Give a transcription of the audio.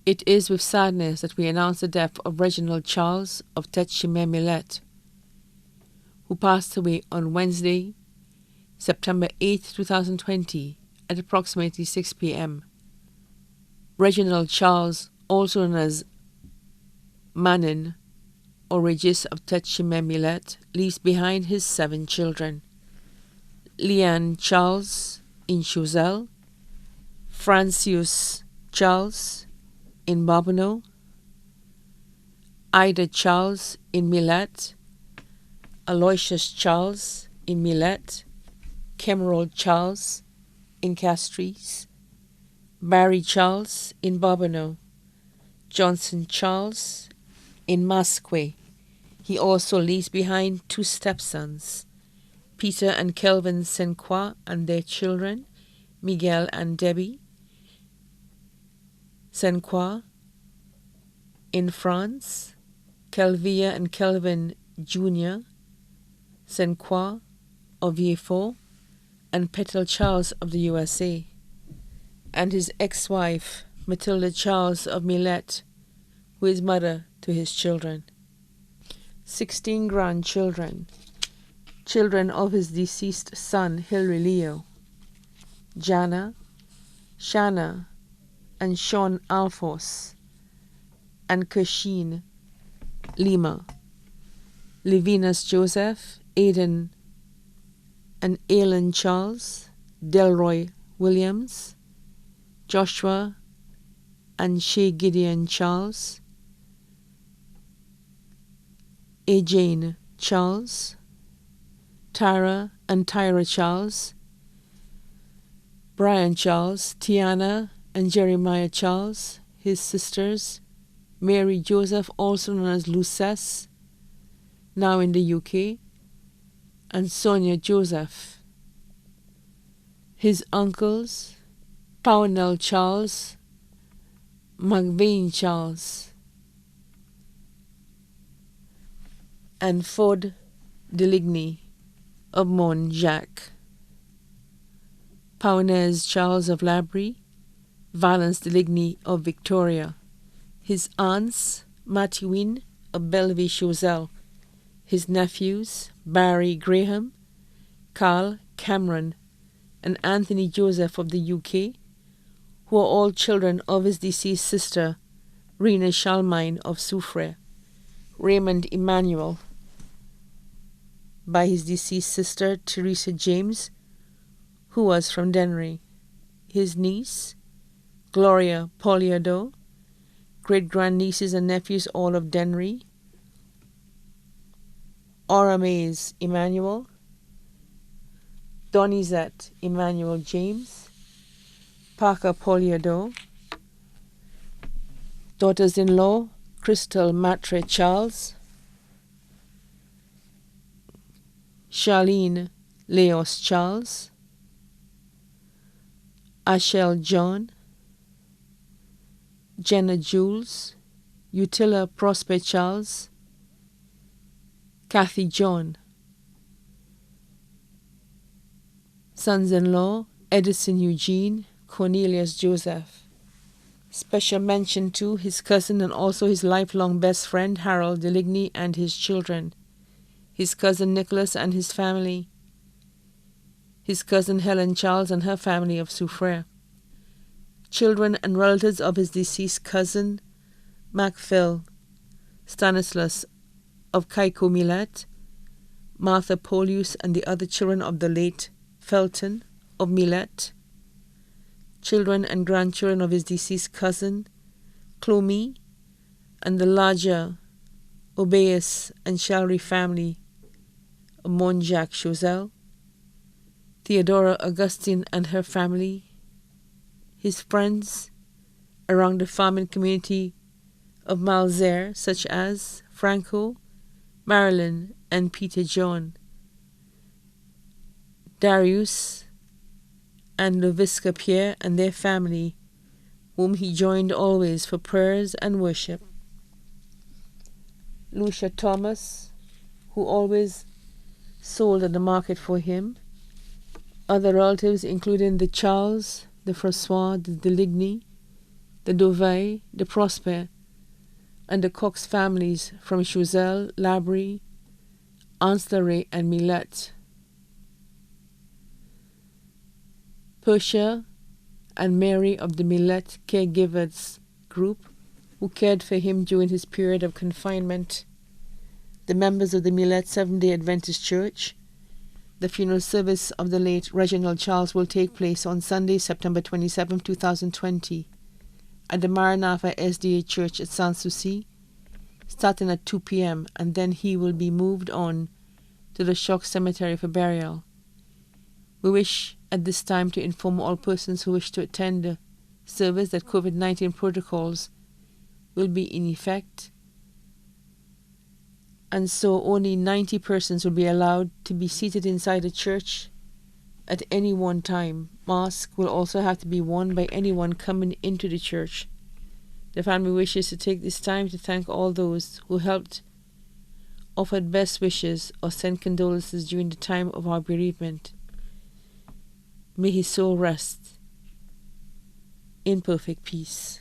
It is with sadness that we announce the death of Reginald Charles of Tetchimemilet, who passed away on Wednesday, September 8, 2020, at approximately 6 p.m. Reginald Charles, also known as Manin or Regis of Tetchimemilet, leaves behind his 7 children: Leanne Charles in Choiseul, Francius Charles in Bobino, Ida Charles in Millet, Aloysius Charles in Millet, Kemerald Charles in Castries, Barry Charles in Bobino, Johnson Charles in Masque. He also leaves behind 2 stepsons, Peter and Kelvin Senqua and their children, Miguel and Debbie Senqua in France, Kelvia and Kelvin Jr. Senqua of Yefo, and Petal Charles of the USA, and his ex-wife Matilda Charles of Millet, who is mother to his children. 16 grandchildren, children of his deceased son Hilary Leo, Jana, Shanna, and Sean Alphonse, and Kersheen Lima, Levinus Joseph, Aidan and Alan Charles, Delroy Williams, Joshua and Shea Gideon Charles, Ajane Charles, Tyra and Tyra Charles, Brian Charles, Tiana and Jeremiah Charles, his sisters, Mary Joseph, also known as Lucess, now in the UK, and Sonia Joseph, his uncles, Pownell Charles, McVeigh Charles, and Ford Deligny of Montjac, Pownez Charles of Labrie, Valence Deligny of Victoria, his aunts, Matthewin of Bellevue Choiseul, his nephews, Barry Graham, Carl Cameron, and Anthony Joseph of the UK, who are all children of his deceased sister, Rena Shalmine of Soufrière, Raymond Emmanuel, by his deceased sister, Teresa James, who was from Dennery, his niece, Gloria Poliado, great-grandnieces and nephews all of Dennery, Aura Mays Emmanuel, Donizette Emmanuel James, Parker Poliado, daughters-in-law, Crystal Matre Charles, Charlene Leos Charles, Ashel John, Jenna Jules, Utila Prosper Charles, Kathy John, sons-in-law, Edison Eugene, Cornelius Joseph. Special mention to his cousin and also his lifelong best friend, Harold Deligny, and his children, his cousin Nicholas and his family, his cousin Helen Charles and her family of Soufrière, children and relatives of his deceased cousin, Macphil Stanislas of Kaiko Millet, Martha Polius and the other children of the late Felton of Millet, children and grandchildren of his deceased cousin, Clomi, and the larger Obeus and Shalry family of Montjac Choiseul, Theodora Augustine and her family, his friends around the farming community of Malzere, such as Franco, Marilyn, and Peter John, Darius and Loviska Pierre and their family, whom he joined always for prayers and worship, Lucia Thomas, who always sold at the market for him, other relatives including the Charles, the Francois, the Deligny, the Dovey, the Prosper, and the Cox families from Choiseul, Labrie, Ansley, and Millet. Persia and Mary of the Millet Caregivers group, who cared for him during his period of confinement. The members of the Millet Seventh-day Adventist Church. The funeral service of the late Reginald Charles will take place on Sunday, September 27, 2020, at the Maranatha SDA Church at Sanssouci, starting at 2 p.m., and then he will be moved on to the Choc Cemetery for burial. We wish at this time to inform all persons who wish to attend the service that COVID-19 protocols will be in effect, and so only 90 persons will be allowed to be seated inside the church at any one time. Masks will also have to be worn by anyone coming into the church. The family wishes to take this time to thank all those who helped, offered best wishes, or sent condolences during the time of our bereavement. May his soul rest in perfect peace.